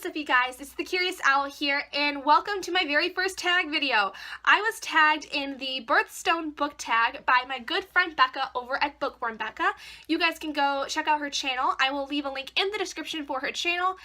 What's up, you guys? It's the Curious Owl here, and welcome to my very first tag video. I was tagged in the Birthstone Book Tag by my good friend Becca over at Bookworm Becca. You guys can go check out her channel. I will leave a link in the description for her channel.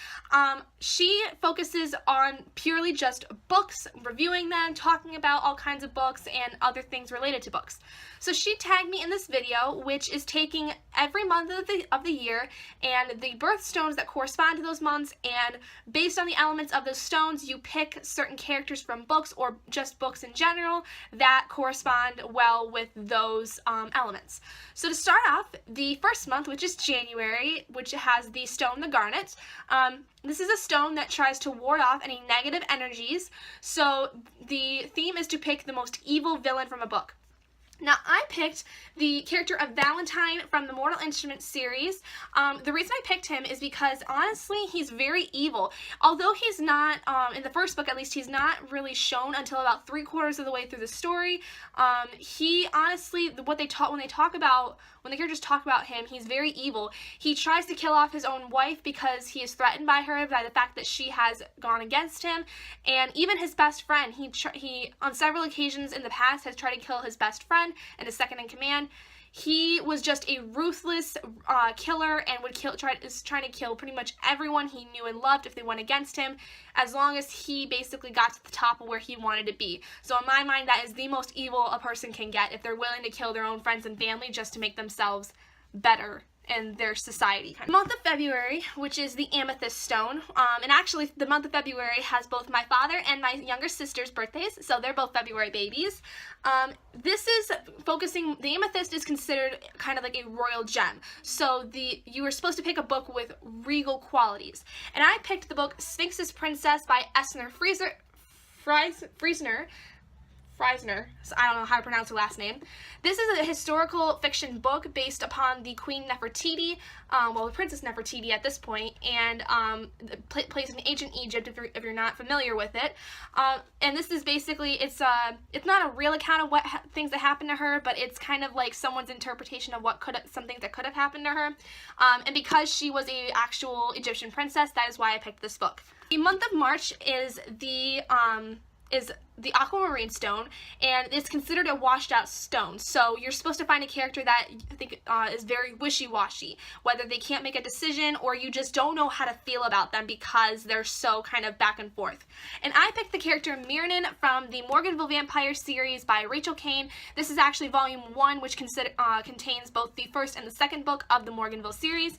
She focuses on purely just books, reviewing them, talking about all kinds of books and other things related to books. So she tagged me in this video, which is taking every month of the year and the birthstones that correspond to those months, and based on the elements of those stones, you pick certain characters from books or just books in general that correspond well with those elements. So to start off, the first month, which is January, which has the stone, the garnet. This is a stone that tries to ward off any negative energies. So the theme is to pick the most evil villain from a book. Now, I picked the character of Valentine from the Mortal Instruments series. The reason I picked him is because, honestly, he's very evil. Although he's not, in the first book at least, he's not really shown until about 3/4 of the way through the story. He, honestly, when the characters talk about him, he's very evil. He tries to kill off his own wife because he is threatened by her, by the fact that she has gone against him. And even his best friend, he on several occasions in the past has tried to kill his best friend and his second in command. He was just a ruthless killer and is trying to kill pretty much everyone he knew and loved if they went against him, as long as he basically got to the top of where he wanted to be. So in my mind, that is the most evil a person can get, if they're willing to kill their own friends and family just to make themselves better in their society. The month of February, which is the Amethyst stone, and actually the month of February has both my father and my younger sister's birthdays, so they're both February babies. This is focusing, the Amethyst is considered kind of like a royal gem, so you were supposed to pick a book with regal qualities, and I picked the book Sphinx's Princess by Freisner, so I don't know how to pronounce her last name. This is a historical fiction book based upon the Queen Nefertiti, the Princess Nefertiti at this point, and plays in ancient Egypt if you're not familiar with it. And this is basically, it's not a real account of things that happened to her, but it's kind of like someone's interpretation of some things that could have happened to her. And because she was a actual Egyptian princess, that is why I picked this book. The month of March is the aquamarine stone, and it's considered a washed out stone. So you're supposed to find a character that you think is very wishy-washy, whether they can't make a decision or you just don't know how to feel about them because they're so kind of back and forth. And I picked the character Myrnin from the Morganville Vampire series by Rachel Kane. This is actually volume 1, which contains both the first and the second book of the Morganville series.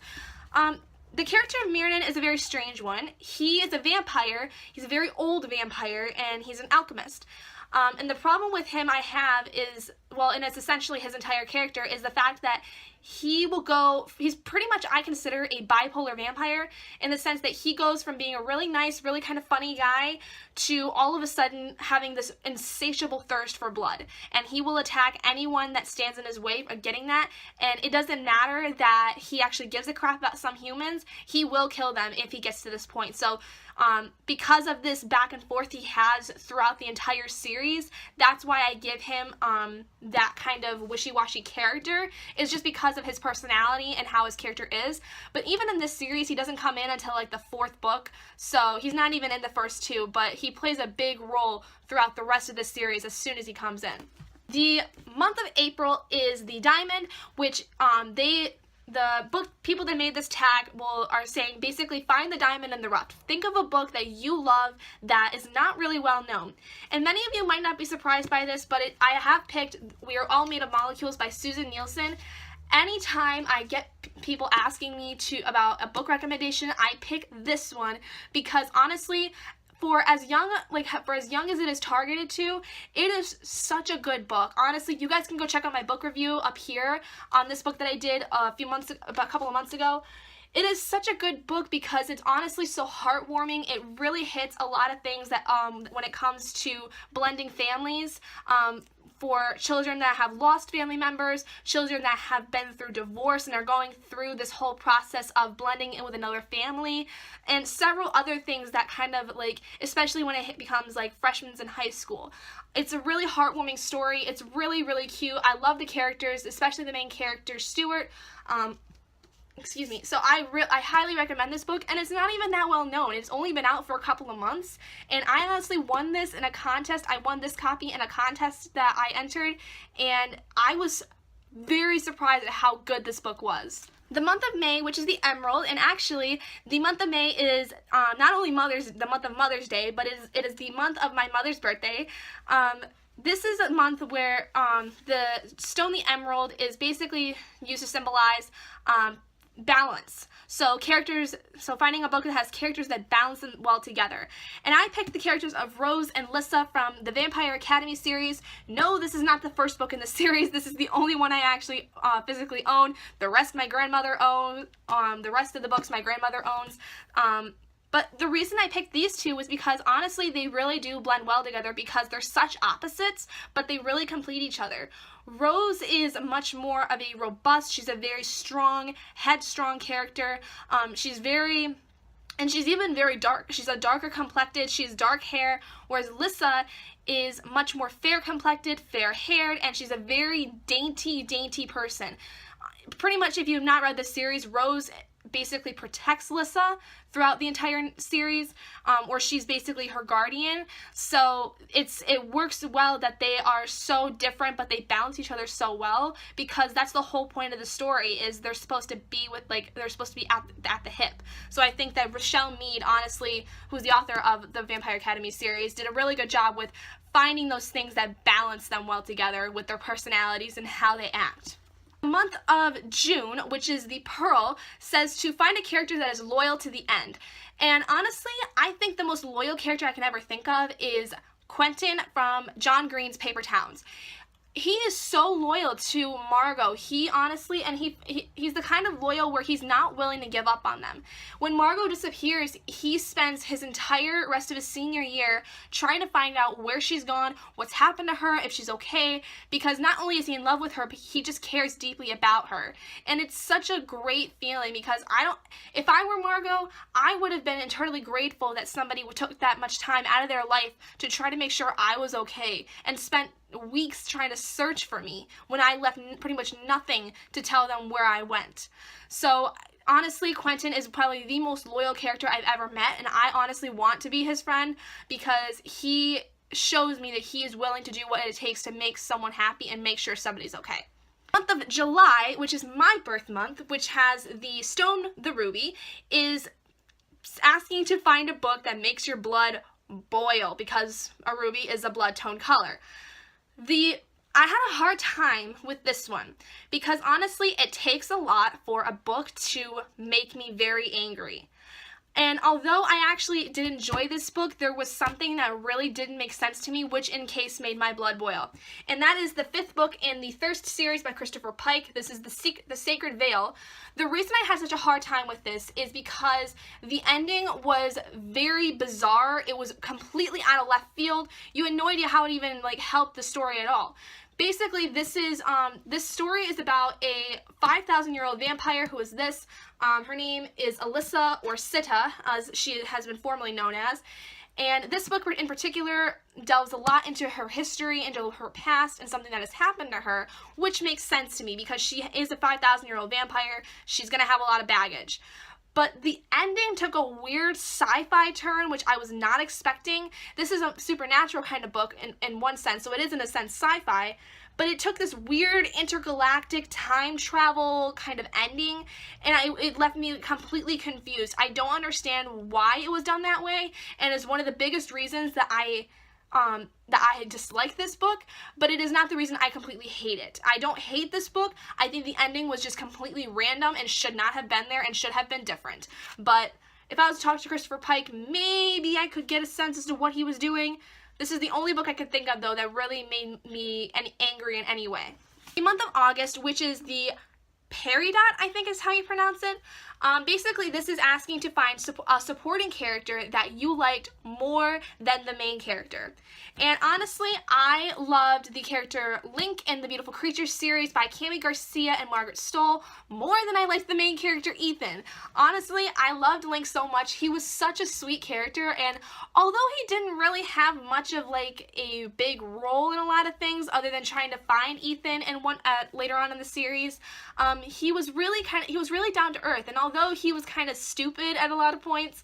The character of Myrnin is a very strange one. He is a vampire, he's a very old vampire, and he's an alchemist. And the problem with him I have is, and it's essentially his entire character, is the fact that he's pretty much, I consider, a bipolar vampire, in the sense that he goes from being a really nice, really kind of funny guy to all of a sudden having this insatiable thirst for blood. And he will attack anyone that stands in his way of getting that, and it doesn't matter that he actually gives a crap about some humans, he will kill them if he gets to this point. So because of this back and forth he has throughout the entire series, that's why I give him that kind of wishy-washy character, is just because of his personality and how his character is. But even in this series, he doesn't come in until like the 4th book, so he's not even in the first 2, but he plays a big role throughout the rest of the series as soon as he comes in. The month of April is the diamond, which the book people that made this tag are saying basically find the diamond in the rough. Think of a book that you love that is not really well known. And many of you might not be surprised by this, but I have picked We Are All Made of Molecules by Susan Nielsen. Anytime I get people asking me about a book recommendation, I pick this one because, honestly, for as young as it is targeted to, it is such a good book. Honestly, you guys can go check out my book review up here on this book that I did a couple of months ago. It is such a good book because it's honestly so heartwarming. It really hits a lot of things that when it comes to blending families, for children that have lost family members, children that have been through divorce and are going through this whole process of blending in with another family, and several other things that kind of especially when it becomes like freshmen in high school. It's a really heartwarming story. It's really, really cute. I love the characters, especially the main character, Stuart. excuse me. So I highly recommend this book, and it's not even that well known. It's only been out for a couple of months, and I honestly won this in a contest. I won this copy in a contest that I entered, and I was very surprised at how good this book was. The month of May, which is the Emerald, and actually the month of May is not only the month of Mother's Day, but it is the month of my mother's birthday. This is a month where the stone, the emerald, is basically used to symbolize balance. So finding a book that has characters that balance them well together. And I picked the characters of Rose and Lissa from the Vampire Academy series. No, this is not the first book in the series. This is the only one I actually physically own. The rest my grandmother owns. The rest of the books my grandmother owns. But the reason I picked these two was because, honestly, they really do blend well together because they're such opposites, but they really complete each other. Rose is much more of a robust, she's a very strong, headstrong character. She's even very dark. She's a darker complected, she has dark hair, whereas Lissa is much more fair complected, fair haired, and she's a very dainty person. Pretty much, if you have not read the series, Rose basically protects Lissa throughout the entire series, or she's basically her guardian. So it works well that they are so different, but they balance each other so well, because that's the whole point of the story, is they're supposed to be at the hip. So I think that Rochelle Mead, honestly, who's the author of the Vampire Academy series, did a really good job with finding those things that balance them well together with their personalities and how they act. The month of June, which is the Pearl, says to find a character that is loyal to the end. And honestly, I think the most loyal character I can ever think of is Quentin from John Green's Paper Towns. He is so loyal to Margot. He honestly, and he's the kind of loyal where he's not willing to give up on them. When Margot disappears, he spends his entire rest of his senior year trying to find out where she's gone, what's happened to her, if she's okay, because not only is he in love with her, but he just cares deeply about her. And it's such a great feeling, because if I were Margot, I would have been eternally grateful that somebody took that much time out of their life to try to make sure I was okay, and spent weeks trying to search for me when I left pretty much nothing to tell them where I went. So honestly, Quentin is probably the most loyal character I've ever met, and I honestly want to be his friend because he shows me that he is willing to do what it takes to make someone happy and make sure somebody's okay. Month of July, which is my birth month, which has the stone, the ruby, is asking to find a book that makes your blood boil, because a ruby is a blood tone color. I had a hard time with this one because honestly it takes a lot for a book to make me very angry. And although I actually did enjoy this book, there was something that really didn't make sense to me, which in case made my blood boil. And that is the 5th book in the Thirst series by Christopher Pike. This is the Sacred Veil. The reason I had such a hard time with this is because the ending was very bizarre. It was completely out of left field. You had no idea how it even helped the story at all. Basically, this story is about a 5,000-year-old vampire who is this. Her name is Alyssa, or Sita, as she has been formerly known as. And this book in particular delves a lot into her history, into her past, and something that has happened to her, which makes sense to me because she is a 5,000-year-old vampire. She's going to have a lot of baggage. But the ending took a weird sci-fi turn, which I was not expecting. This is a supernatural kind of book in one sense, so it is in a sense sci-fi, but it took this weird intergalactic time travel kind of ending, and it left me completely confused. I don't understand why it was done that way, and it's one of the biggest reasons that I dislike this book, but it is not the reason I completely hate it. I don't hate this book. I think the ending was just completely random and should not have been there and should have been different. But if I was to talk to Christopher Pike, maybe I could get a sense as to what he was doing. This is the only book I could think of, though, that really made me angry in any way. The month of August, which is the Peridot, I think is how you pronounce it. Basically, this is asking to find a supporting character that you liked more than the main character. And honestly, I loved the character Link in the Beautiful Creatures series by Cami Garcia and Margaret Stoll more than I liked the main character Ethan. Honestly, I loved Link so much. He was such a sweet character, and although he didn't really have much of a big role in a lot of things other than trying to find Ethan and later on in the series, he was really down to earth, and although he was kind of stupid at a lot of points,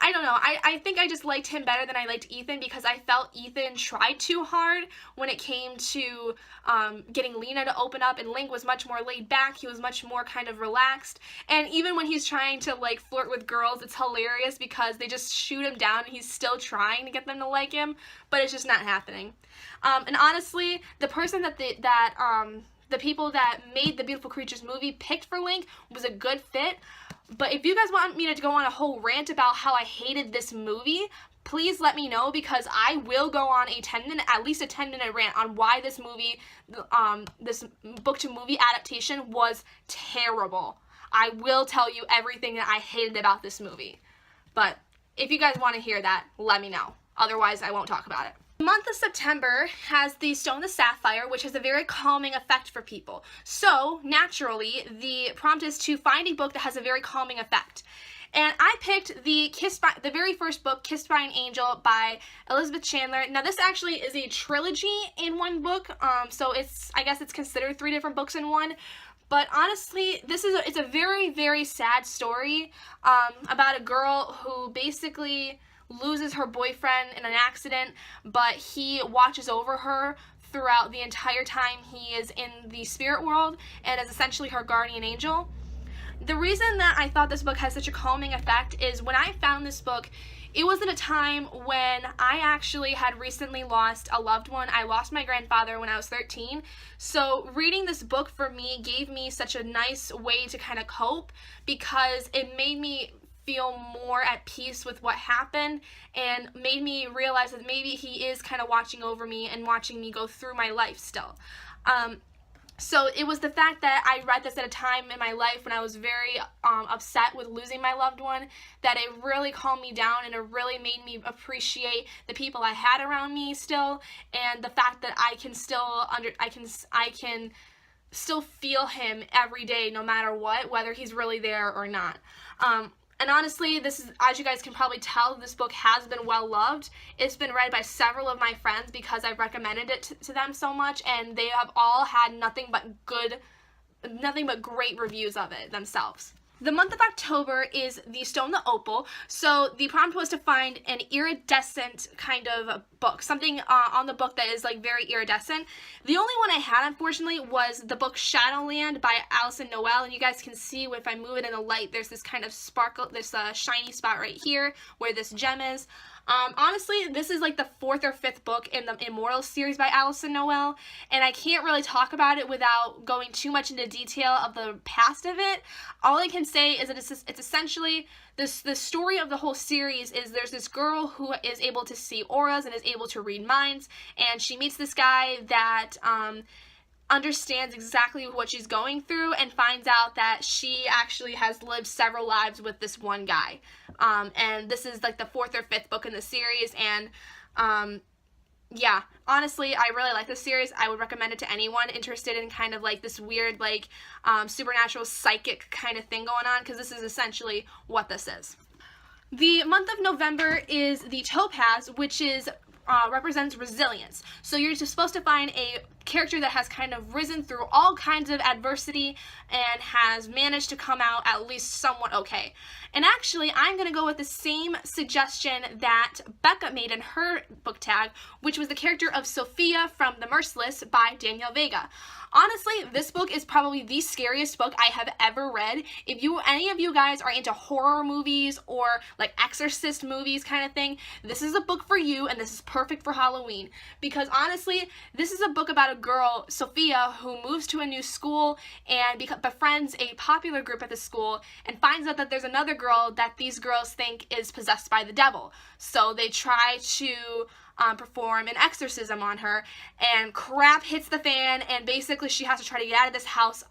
I don't know, I think I just liked him better than I liked Ethan, because I felt Ethan tried too hard when it came to getting Lena to open up, and Link was much more laid back. He was much more kind of relaxed, and even when he's trying to like flirt with girls, it's hilarious because they just shoot him down and he's still trying to get them to like him, but it's just not happening. And honestly, the person that the people that made the Beautiful Creatures movie picked for Link was a good fit. But if you guys want me to go on a whole rant about how I hated this movie, please let me know, because I will go on at least a 10-minute rant on why this movie, this book to movie adaptation was terrible. I will tell you everything that I hated about this movie. But if you guys want to hear that, let me know. Otherwise, I won't talk about it. The month of September has the Stone the Sapphire, which has a very calming effect for people. So, naturally, the prompt is to find a book that has a very calming effect. And I picked the very first book, Kissed by an Angel by Elizabeth Chandler. Now, this actually is a trilogy in one book, so I guess it's considered 3 different books in one. But honestly, it's a very, very sad story about a girl who basically loses her boyfriend in an accident, but he watches over her throughout the entire time he is in the spirit world and is essentially her guardian angel. The reason that I thought this book has such a calming effect is when I found this book, it was at a time when I actually had recently lost a loved one. I lost my grandfather when I was 13. So reading this book for me gave me such a nice way to kind of cope, because it made me feel more at peace with what happened and made me realize that maybe he is kind of watching over me and watching me go through my life still. So it was the fact that I read this at a time in my life when I was very upset with losing my loved one, that it really calmed me down, and it really made me appreciate the people I had around me still, and the fact that I can still feel him every day no matter what, whether he's really there or not. And honestly, this is, as you guys can probably tell, this book has been well loved. It's been read by several of my friends because I've recommended it to them so much, and they have all had nothing but great reviews of it themselves. The month of October is the Stone the Opal, so the prompt was to find an iridescent kind of book, something on the book that is like very iridescent. The only one I had, unfortunately, was the book Shadowland by Alison Noel, and you guys can see if I move it in the light, there's this kind of sparkle, this shiny spot right here where this gem is. Honestly, this is like the 4th or 5th book in the Immortal series by Alison Noel, and I can't really talk about it without going too much into detail of the past of it. All I can say is that it's essentially, the story of the whole series is there's this girl who is able to see auras and is able to read minds, and she meets this guy that understands exactly what she's going through and finds out that she actually has lived several lives with this one guy. And this is like the 4th or 5th book in the series, and yeah, honestly, I really like this series. I would recommend it to anyone interested in kind of like this weird, like, supernatural psychic kind of thing going on, because this is essentially what this is. The month of November is the Topaz, which represents resilience. So you're just supposed to find a character that has kind of risen through all kinds of adversity and has managed to come out at least somewhat okay. And actually, I'm going to go with the same suggestion that Becca made in her book tag, which was the character of Sophia from The Merciless by Danielle Vega. Honestly, this book is probably the scariest book I have ever read. If any of you guys are into horror movies or like Exorcist movies kind of thing, this is a book for you, and this is perfect for Halloween. Because honestly, this is a book about a girl, Sophia, who moves to a new school and befriends a popular group at the school and finds out that there's another girl that these girls think is possessed by the devil. So they try to perform an exorcism on her, and crap hits the fan, and basically she has to try to get out of this house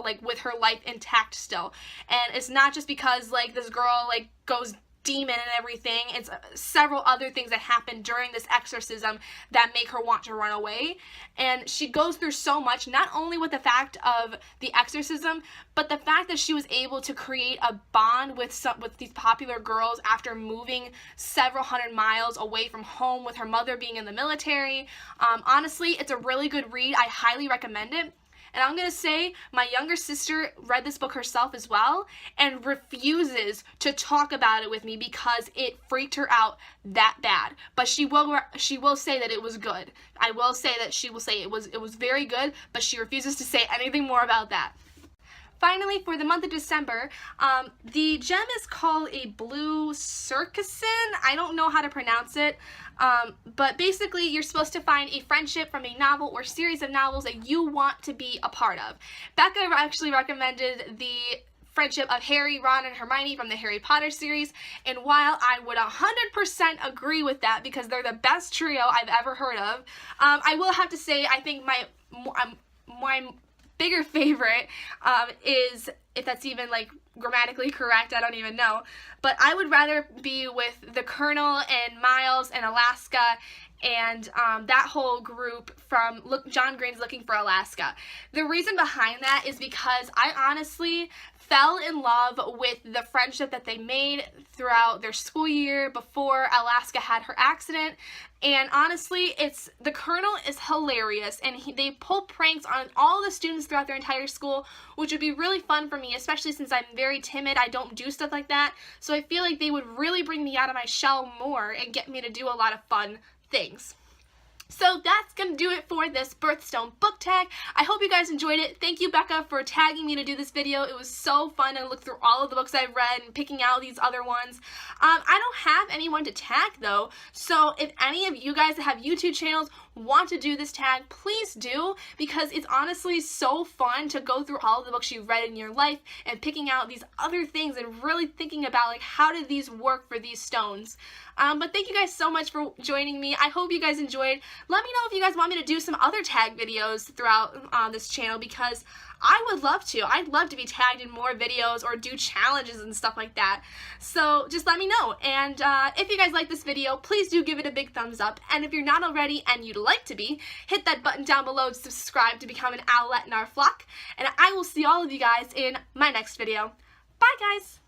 like with her life intact still. And it's not just because like this girl like goes demon and everything. It's several other things that happen during this exorcism that make her want to run away. And she goes through so much, not only with the fact of the exorcism, but the fact that she was able to create a bond with these popular girls after moving several hundred miles away from home, with her mother being in the military. Honestly, it's a really good read. I highly recommend it. And I'm going to say my younger sister read this book herself as well and refuses to talk about it with me because it freaked her out that bad. But she will say that it was good. I will say that she will say it was very good, but she refuses to say anything more about that. Finally, for the month of December, the gem is called a blue circussin. I don't know how to pronounce it, but basically you're supposed to find a friendship from a novel or series of novels that you want to be a part of. Becca actually recommended the friendship of Harry, Ron, and Hermione from the Harry Potter series, and while I would 100% agree with that because they're the best trio I've ever heard of, I will have to say I think my bigger favorite is, if that's even like grammatically correct, I don't even know, but I would rather be with the Colonel and Miles and Alaska and that whole group from John Green's Looking for Alaska. The reason behind that is because I honestly fell in love with the friendship that they made throughout their school year before Alaska had her accident. And honestly, the Colonel is hilarious, and they pull pranks on all the students throughout their entire school, which would be really fun for me, especially since I'm very timid. I don't do stuff like that, so I feel like they would really bring me out of my shell more and get me to do a lot of fun things. So that's going to do it for this Birthstone book tag. I hope you guys enjoyed it. Thank you, Becca, for tagging me to do this video. It was so fun to look through all of the books I've read and picking out these other ones. I don't have anyone to tag, though, so if any of you guys that have YouTube channels want to do this tag, please do, because it's honestly so fun to go through all of the books you've read in your life and picking out these other things and really thinking about, like, how did these work for these stones. But thank you guys so much for joining me. I hope you guys enjoyed. Let me know if you guys want me to do some other tag videos throughout this channel, because I would love to. I'd love to be tagged in more videos or do challenges and stuff like that. So just let me know. And if you guys like this video, please do give it a big thumbs up. And if you're not already and you'd like to be, hit that button down below to subscribe to become an owlet in our flock. And I will see all of you guys in my next video. Bye, guys!